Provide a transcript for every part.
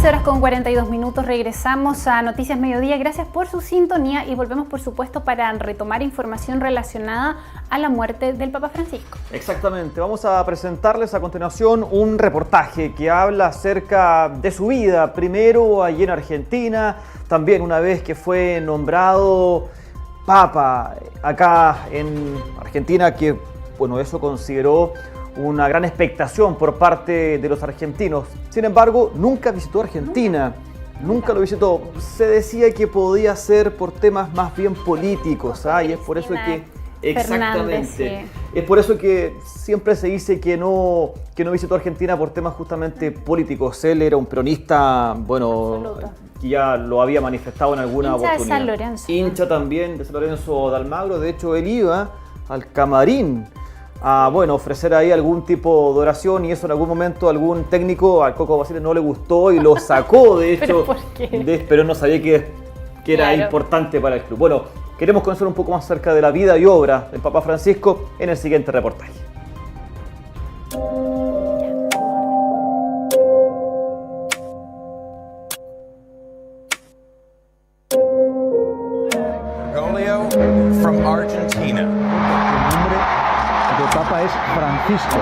13:42. Regresamos a Noticias Mediodía. Gracias por su sintonía y volvemos, por supuesto, para retomar información relacionada a la muerte del Papa Francisco. Exactamente. Vamos a presentarles a continuación un reportaje que habla acerca de su vida. Primero allí en Argentina, también una vez que fue nombrado Papa acá en Argentina, que bueno, eso consideró una gran expectación por parte de los argentinos. Sin embargo, nunca visitó Argentina, nunca lo visitó. Se decía que podía ser por temas más bien políticos, y es por eso que... Exactamente. Sí. Es por eso que siempre se dice que no visitó Argentina por temas justamente políticos. Él era un peronista, bueno, absoluto, que ya lo había manifestado en alguna oportunidad. Hincha de San Lorenzo. Hincha también de San Lorenzo de Almagro. De hecho, él iba al camarín a ofrecer ahí algún tipo de oración, y eso en algún momento algún técnico al Coco Basile no le gustó y lo sacó, de hecho. ¿Pero por qué? Pero no sabía que era importante para el club. Bueno, queremos conocer un poco más acerca de la vida y obra del Papa Francisco en el siguiente reportaje. Bergoglio from Argentina. O Papa es Francisco.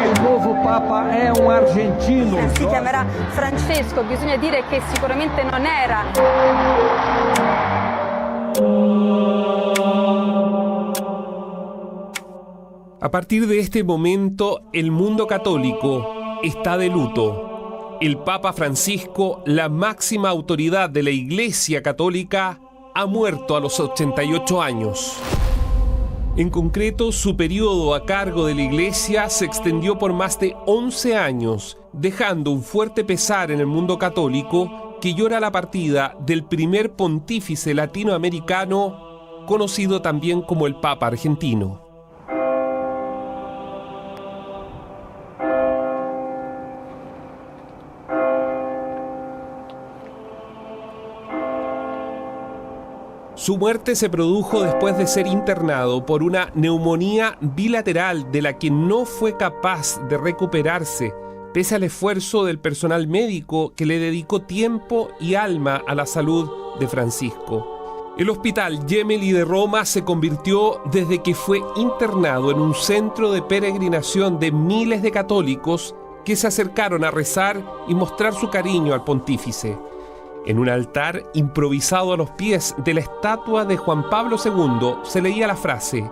Il nuovo Papa è un argentino. Si chiamerà Francesco, bisogna dire che sicuramente non era. A partir de este momento, el mundo católico está de luto. El Papa Francisco, la máxima autoridad de la Iglesia Católica, ha muerto a los 88 años. En concreto, su periodo a cargo de la Iglesia se extendió por más de 11 años, dejando un fuerte pesar en el mundo católico que llora la partida del primer pontífice latinoamericano, conocido también como el Papa argentino. Su muerte se produjo después de ser internado por una neumonía bilateral de la que no fue capaz de recuperarse, pese al esfuerzo del personal médico que le dedicó tiempo y alma a la salud de Francisco. El Hospital Gemelli de Roma se convirtió, desde que fue internado, en un centro de peregrinación de miles de católicos que se acercaron a rezar y mostrar su cariño al pontífice. En un altar improvisado a los pies de la estatua de Juan Pablo II se leía la frase: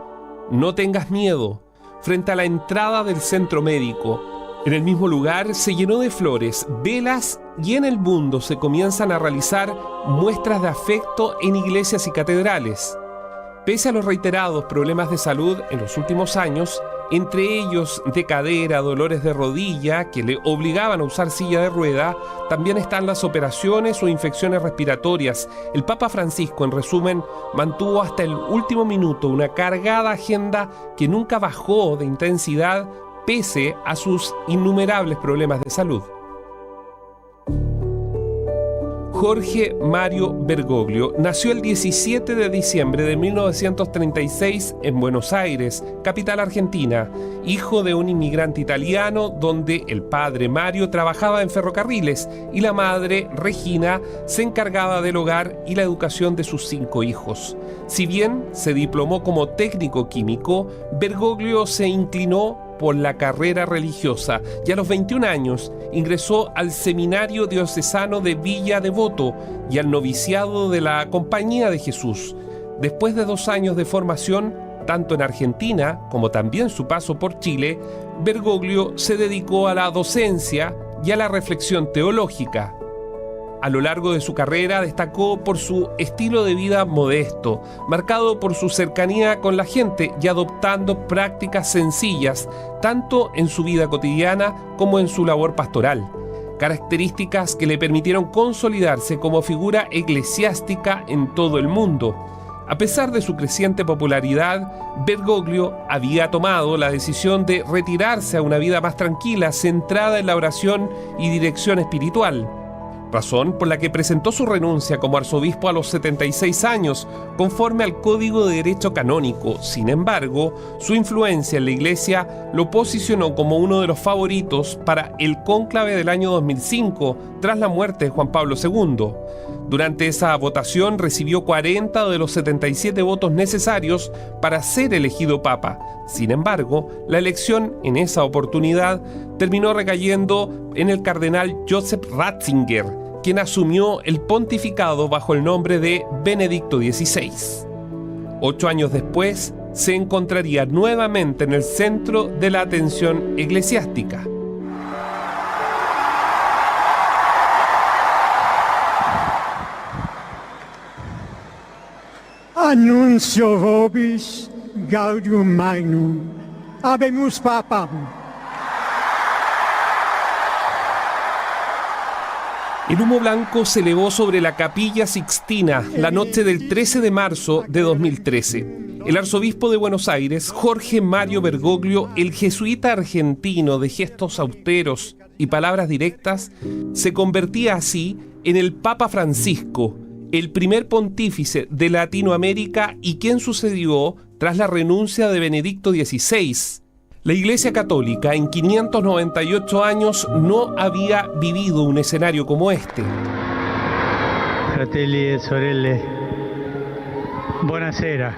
"No tengas miedo", frente a la entrada del centro médico. En el mismo lugar se llenó de flores, velas, y en el mundo se comienzan a realizar muestras de afecto en iglesias y catedrales. Pese a los reiterados problemas de salud en los últimos años, entre ellos de cadera, dolores de rodilla que le obligaban a usar silla de rueda, también están las operaciones o infecciones respiratorias. El Papa Francisco, en resumen, mantuvo hasta el último minuto una cargada agenda que nunca bajó de intensidad pese a sus innumerables problemas de salud. Jorge Mario Bergoglio nació el 17 de diciembre de 1936 en Buenos Aires, capital argentina, hijo de un inmigrante italiano donde el padre Mario trabajaba en ferrocarriles y la madre, Regina, se encargaba del hogar y la educación de sus 5 hijos. Si bien se diplomó como técnico químico, Bergoglio se inclinó por la carrera religiosa y a los 21 años ingresó al Seminario Diocesano de Villa Devoto y al noviciado de la Compañía de Jesús. Después de 2 años de formación, tanto en Argentina como también su paso por Chile, Bergoglio se dedicó a la docencia y a la reflexión teológica. A lo largo de su carrera destacó por su estilo de vida modesto, marcado por su cercanía con la gente y adoptando prácticas sencillas, tanto en su vida cotidiana como en su labor pastoral. Características que le permitieron consolidarse como figura eclesiástica en todo el mundo. A pesar de su creciente popularidad, Bergoglio había tomado la decisión de retirarse a una vida más tranquila, centrada en la oración y dirección espiritual. razón por la que presentó su renuncia como arzobispo a los 76 años, conforme al Código de Derecho Canónico. Sin embargo, su influencia en la Iglesia lo posicionó como uno de los favoritos para el cónclave del año 2005, tras la muerte de Juan Pablo II. Durante esa votación recibió 40 de los 77 votos necesarios para ser elegido papa. Sin embargo, la elección en esa oportunidad terminó recayendo en el cardenal Joseph Ratzinger, quien asumió el pontificado bajo el nombre de Benedicto XVI. 8 años después, se encontraría nuevamente en el centro de la atención eclesiástica. Annuncio vobis gaudium magnum, habemus papam. El humo blanco se elevó sobre la Capilla Sixtina la noche del 13 de marzo de 2013. El arzobispo de Buenos Aires, Jorge Mario Bergoglio, el jesuita argentino de gestos austeros y palabras directas, se convertía así en el Papa Francisco, el primer pontífice de Latinoamérica y quien sucedió tras la renuncia de Benedicto XVI. La Iglesia Católica en 598 años no había vivido un escenario como este. Fratelli e sorelle, buonasera.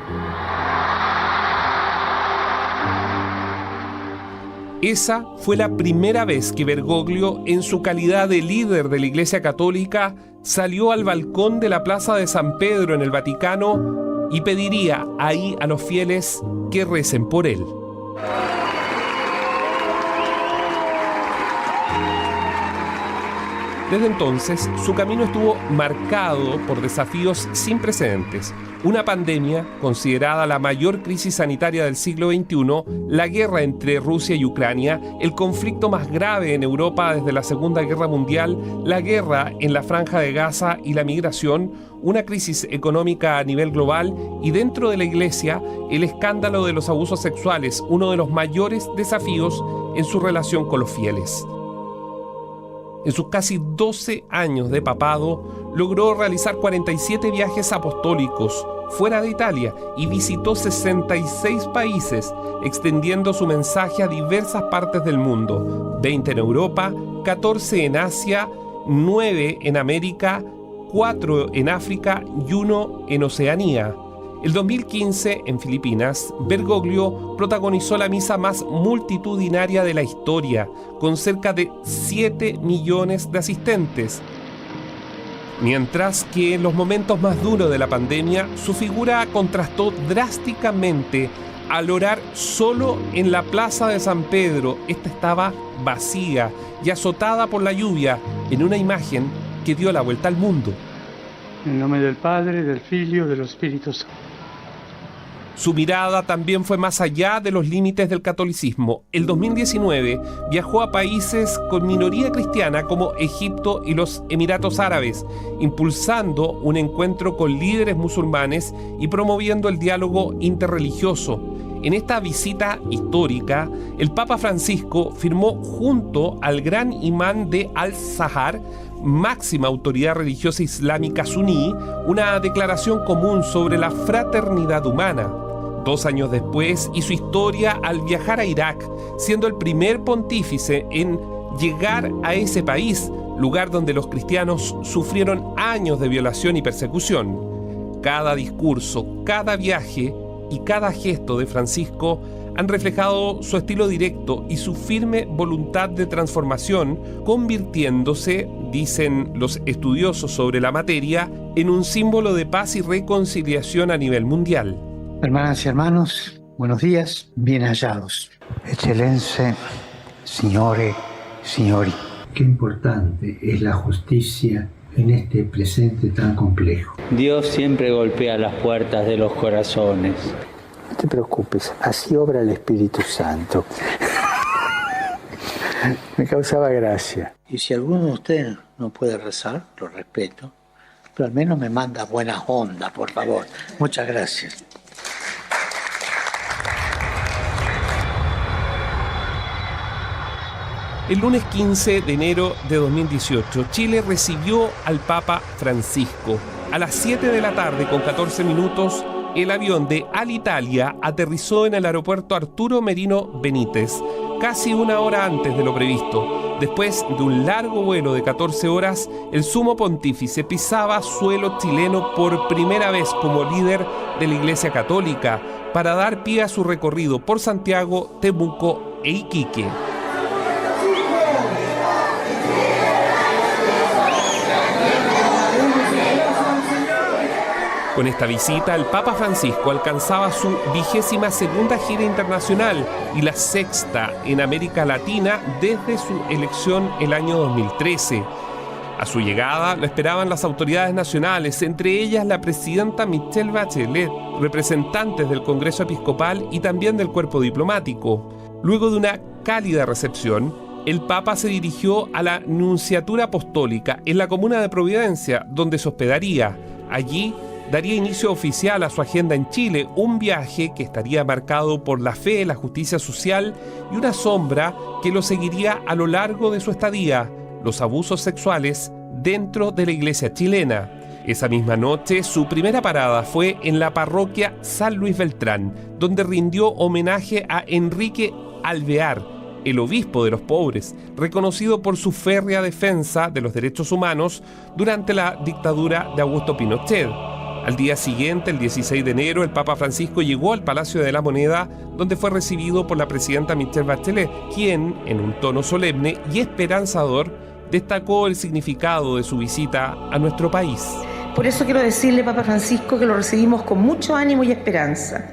Esa fue la primera vez que Bergoglio, en su calidad de líder de la Iglesia Católica, salió al balcón de la Plaza de San Pedro en el Vaticano y pediría ahí a los fieles que recen por él. Desde entonces, su camino estuvo marcado por desafíos sin precedentes. Una pandemia, considerada la mayor crisis sanitaria del siglo XXI, la guerra entre Rusia y Ucrania, el conflicto más grave en Europa desde la Segunda Guerra Mundial, la guerra en la Franja de Gaza y la migración, una crisis económica a nivel global y dentro de la Iglesia, el escándalo de los abusos sexuales, uno de los mayores desafíos en su relación con los fieles. En sus casi 12 años de papado, logró realizar 47 viajes apostólicos fuera de Italia y visitó 66 países, extendiendo su mensaje a diversas partes del mundo, 20 en Europa, 14 en Asia, 9 en América, 4 en África y 1 en Oceanía. El 2015, en Filipinas, Bergoglio protagonizó la misa más multitudinaria de la historia, con cerca de 7 millones de asistentes. Mientras que en los momentos más duros de la pandemia, su figura contrastó drásticamente al orar solo en la Plaza de San Pedro. Esta estaba vacía y azotada por la lluvia, en una imagen que dio la vuelta al mundo. En nombre del Padre, del Figlio, del Espíritu Santo. Su mirada también fue más allá de los límites del catolicismo. El 2019 viajó a países con minoría cristiana como Egipto y los Emiratos Árabes, impulsando un encuentro con líderes musulmanes y promoviendo el diálogo interreligioso. En esta visita histórica, el Papa Francisco firmó junto al gran imán de Al-Azhar, máxima autoridad religiosa islámica suní, una declaración común sobre la fraternidad humana. 2 años después hizo historia al viajar a Irak, siendo el primer pontífice en llegar a ese país, lugar donde los cristianos sufrieron años de violación y persecución. Cada discurso, cada viaje y cada gesto de Francisco han reflejado su estilo directo y su firme voluntad de transformación, convirtiéndose, dicen los estudiosos sobre la materia, en un símbolo de paz y reconciliación a nivel mundial. Hermanas y hermanos, buenos días, bien hallados. Excellenze, signore, signori. Qué importante es la justicia en este presente tan complejo. Dios siempre golpea las puertas de los corazones. No te preocupes, así obra el Espíritu Santo. Me causaba gracia. Y si alguno de ustedes no puede rezar, lo respeto, pero al menos me manda buena onda, por favor. Muchas gracias. El lunes 15 de enero de 2018, Chile recibió al Papa Francisco. A las 7 de la tarde, con 14 minutos, el avión de Alitalia aterrizó en el aeropuerto Arturo Merino Benítez, casi una hora antes de lo previsto. Después de un largo vuelo de 14 horas, el sumo pontífice pisaba suelo chileno por primera vez como líder de la Iglesia Católica para dar pie a su recorrido por Santiago, Temuco e Iquique. Con esta visita, el Papa Francisco alcanzaba su 22ª gira internacional y la 6ª en América Latina desde su elección el año 2013. A su llegada lo esperaban las autoridades nacionales, entre ellas la presidenta Michelle Bachelet, representantes del Congreso Episcopal y también del cuerpo diplomático. Luego de una cálida recepción, el Papa se dirigió a la Nunciatura Apostólica en la comuna de Providencia, donde se hospedaría. Allí daría inicio oficial a su agenda en Chile, un viaje que estaría marcado por la fe, la justicia social y una sombra que lo seguiría a lo largo de su estadía: los abusos sexuales dentro de la iglesia chilena. Esa misma noche, su primera parada fue en la parroquia San Luis Beltrán, donde rindió homenaje a Enrique Alvear, el obispo de los pobres, reconocido por su férrea defensa de los derechos humanos durante la dictadura de Augusto Pinochet. Al día siguiente, el 16 de enero, el Papa Francisco llegó al Palacio de la Moneda, donde fue recibido por la presidenta Michelle Bachelet, quien, en un tono solemne y esperanzador, destacó el significado de su visita a nuestro país. Por eso quiero decirle, Papa Francisco, que lo recibimos con mucho ánimo y esperanza.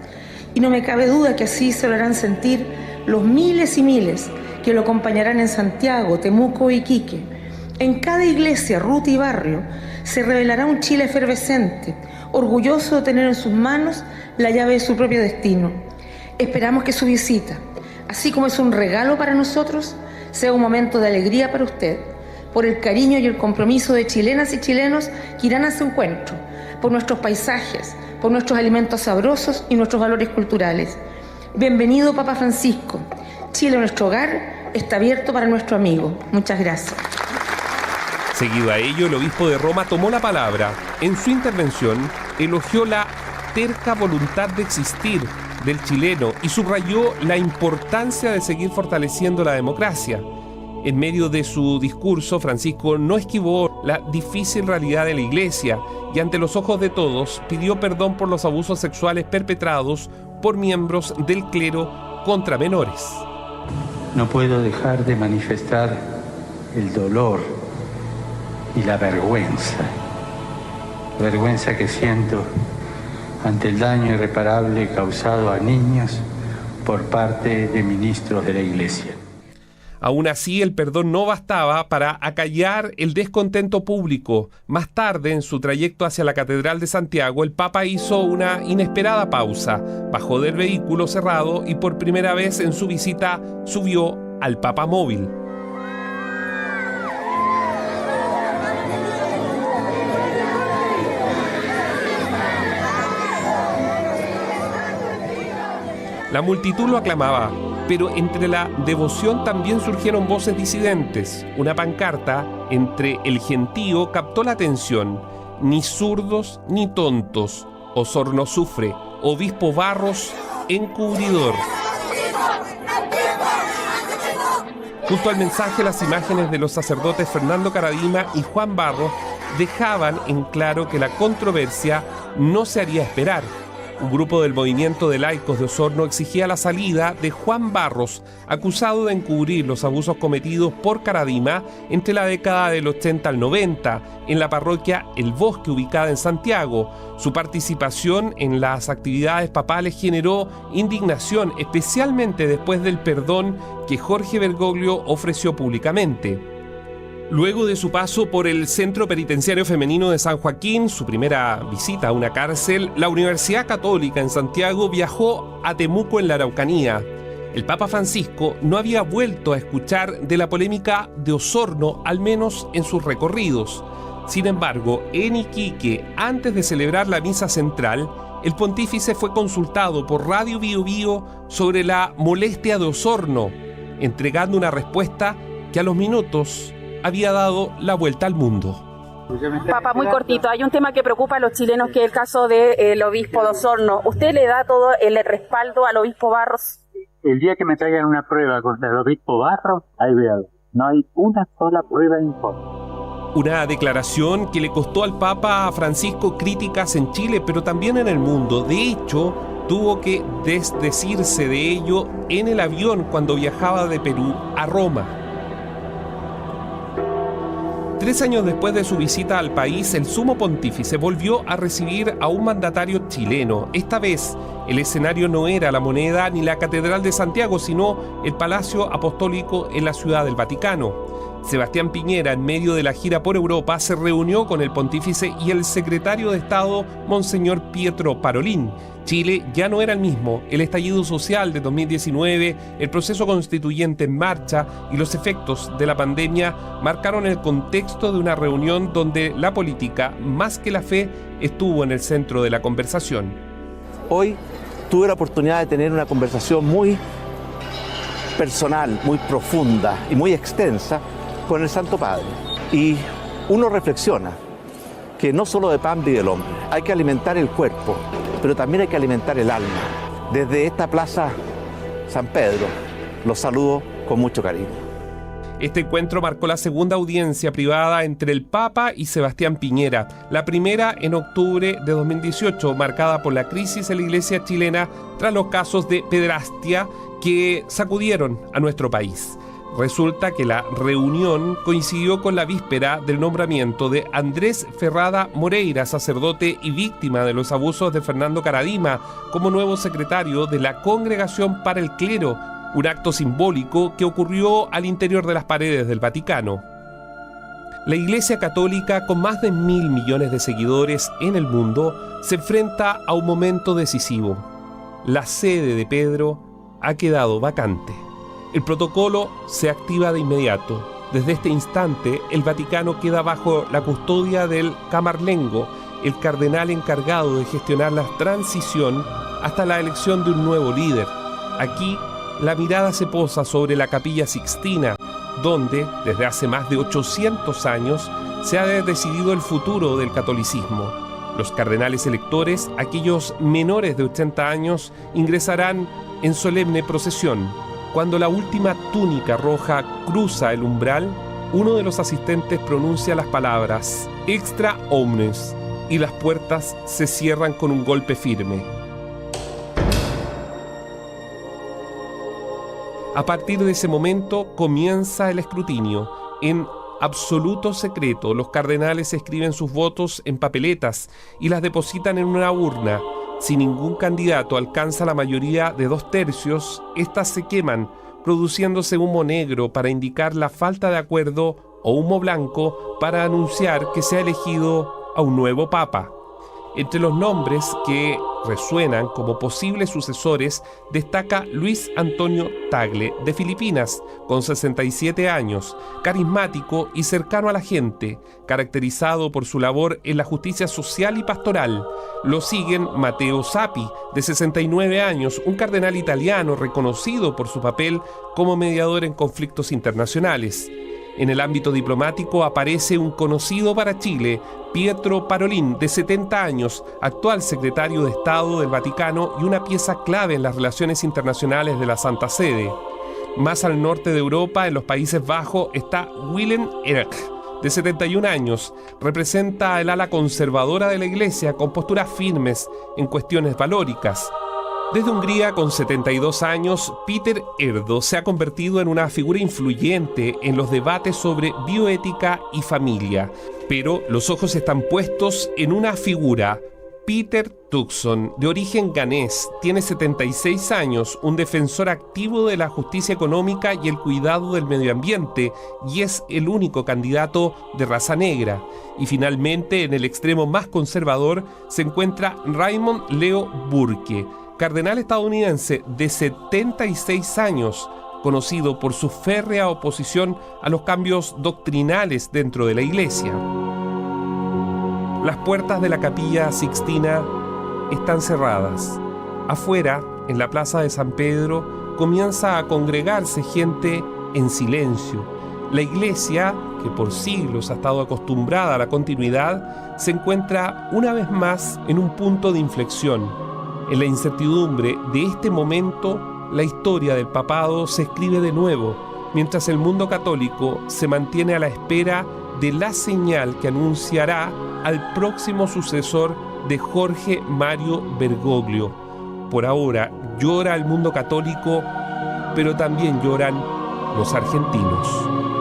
Y no me cabe duda que así se lo harán sentir los miles y miles que lo acompañarán en Santiago, Temuco e Iquique. En cada iglesia, ruta y barrio se revelará un Chile efervescente, orgulloso de tener en sus manos la llave de su propio destino. Esperamos que su visita, así como es un regalo para nosotros, sea un momento de alegría para usted, por el cariño y el compromiso de chilenas y chilenos que irán a su encuentro, por nuestros paisajes, por nuestros alimentos sabrosos y nuestros valores culturales. Bienvenido, Papa Francisco. Chile, nuestro hogar, está abierto para nuestro amigo. Muchas gracias. Seguido a ello, el obispo de Roma tomó la palabra. En su intervención, elogió la terca voluntad de existir del chileno y subrayó la importancia de seguir fortaleciendo la democracia. En medio de su discurso, Francisco no esquivó la difícil realidad de la Iglesia y ante los ojos de todos pidió perdón por los abusos sexuales perpetrados por miembros del clero contra menores. No puedo dejar de manifestar el dolor y la vergüenza que siento ante el daño irreparable causado a niños por parte de ministros de la Iglesia. Aún así, el perdón no bastaba para acallar el descontento público. Más tarde, en su trayecto hacia la Catedral de Santiago, el Papa hizo una inesperada pausa, bajó del vehículo cerrado y por primera vez en su visita subió al Papa Móvil. La multitud lo aclamaba, pero entre la devoción también surgieron voces disidentes. Una pancarta entre el gentío captó la atención. Ni zurdos ni tontos. Osorno sufre. Obispo Barros, encubridor. Junto al mensaje, las imágenes de los sacerdotes Fernando Caradima y Juan Barros dejaban en claro que la controversia no se haría esperar. Un grupo del movimiento de laicos de Osorno exigía la salida de Juan Barros, acusado de encubrir los abusos cometidos por Caradima entre la década del 80 al 90 en la parroquia El Bosque, ubicada en Santiago. Su participación en las actividades papales generó indignación, especialmente después del perdón que Jorge Bergoglio ofreció públicamente. Luego de su paso por el Centro Penitenciario Femenino de San Joaquín, su primera visita a una cárcel, la Universidad Católica en Santiago viajó a Temuco en la Araucanía. El Papa Francisco no había vuelto a escuchar de la polémica de Osorno, al menos en sus recorridos. Sin embargo, en Iquique, antes de celebrar la misa central, el pontífice fue consultado por Radio Bio Bio sobre la molestia de Osorno, entregando una respuesta que a los minutos había dado la vuelta al mundo. Papa, muy cortito, hay un tema que preocupa a los chilenos, que es el caso del obispo de Osorno. ¿Usted le da todo el respaldo al obispo Barros? El día que me traigan una prueba contra el obispo Barros, ahí veo. No hay una sola prueba en contra. Una declaración que le costó al Papa Francisco críticas en Chile, pero también en el mundo. De hecho, tuvo que desdecirse de ello en el avión cuando viajaba de Perú a Roma. 3 años después de su visita al país, el sumo pontífice volvió a recibir a un mandatario chileno. Esta vez, el escenario no era la Moneda ni la Catedral de Santiago, sino el Palacio Apostólico en la Ciudad del Vaticano. Sebastián Piñera, en medio de la gira por Europa, se reunió con el pontífice y el secretario de Estado, Monseñor Pietro Parolin. Chile ya no era el mismo. El estallido social de 2019, el proceso constituyente en marcha y los efectos de la pandemia marcaron el contexto de una reunión donde la política, más que la fe, estuvo en el centro de la conversación. Hoy tuve la oportunidad de tener una conversación muy personal, muy profunda y muy extensa con el Santo Padre. Y uno reflexiona que no solo de pan vive el hombre, hay que alimentar el cuerpo, pero también hay que alimentar el alma. Desde esta plaza San Pedro, los saludo con mucho cariño. Este encuentro marcó la segunda audiencia privada entre el Papa y Sebastián Piñera, la primera en octubre de 2018, marcada por la crisis en la iglesia chilena tras los casos de pederastia que sacudieron a nuestro país. Resulta que la reunión coincidió con la víspera del nombramiento de Andrés Ferrada Moreira, sacerdote y víctima de los abusos de Fernando Karadima, como nuevo secretario de la Congregación para el Clero, un acto simbólico que ocurrió al interior de las paredes del Vaticano. La Iglesia Católica, con más de 1.000 millones de seguidores en el mundo, se enfrenta a un momento decisivo. La sede de Pedro ha quedado vacante. El protocolo se activa de inmediato. Desde este instante, el Vaticano queda bajo la custodia del Camarlengo, el cardenal encargado de gestionar la transición hasta la elección de un nuevo líder. Aquí, la mirada se posa sobre la Capilla Sixtina, donde, desde hace más de 800 años, se ha decidido el futuro del catolicismo. Los cardenales electores, aquellos menores de 80 años, ingresarán en solemne procesión. Cuando la última túnica roja cruza el umbral, uno de los asistentes pronuncia las palabras «Extra omnes» y las puertas se cierran con un golpe firme. A partir de ese momento comienza el escrutinio. En absoluto secreto, los cardenales escriben sus votos en papeletas y las depositan en una urna. Si ningún candidato alcanza la mayoría de 2/3, estas se queman, produciéndose humo negro para indicar la falta de acuerdo o humo blanco para anunciar que se ha elegido a un nuevo papa. Entre los nombres que resuenan como posibles sucesores destaca Luis Antonio Tagle, de Filipinas, con 67 años, carismático y cercano a la gente, caracterizado por su labor en la justicia social y pastoral. Lo siguen Matteo Sappi, de 69 años, un cardenal italiano reconocido por su papel como mediador en conflictos internacionales. En el ámbito diplomático aparece un conocido para Chile, Pietro Parolin, de 70 años, actual secretario de Estado del Vaticano y una pieza clave en las relaciones internacionales de la Santa Sede. Más al norte de Europa, en los Países Bajos, está Willem Erck, de 71 años. Representa el ala conservadora de la Iglesia con posturas firmes en cuestiones valóricas. Desde Hungría, con 72 años, Peter Erdo se ha convertido en una figura influyente en los debates sobre bioética y familia. Pero los ojos están puestos en una figura, Peter Turkson, de origen ganés, tiene 76 años, un defensor activo de la justicia económica y el cuidado del medio ambiente, y es el único candidato de raza negra. Y finalmente, en el extremo más conservador, se encuentra Raymond Leo Burke, cardenal estadounidense de 76 años, conocido por su férrea oposición a los cambios doctrinales dentro de la Iglesia. Las puertas de la Capilla Sixtina están cerradas. Afuera, en la plaza de San Pedro, comienza a congregarse gente en silencio. La Iglesia, que por siglos ha estado acostumbrada a la continuidad, se encuentra una vez más en un punto de inflexión. En la incertidumbre de este momento, la historia del papado se escribe de nuevo, mientras el mundo católico se mantiene a la espera de la señal que anunciará al próximo sucesor de Jorge Mario Bergoglio. Por ahora llora el mundo católico, pero también lloran los argentinos.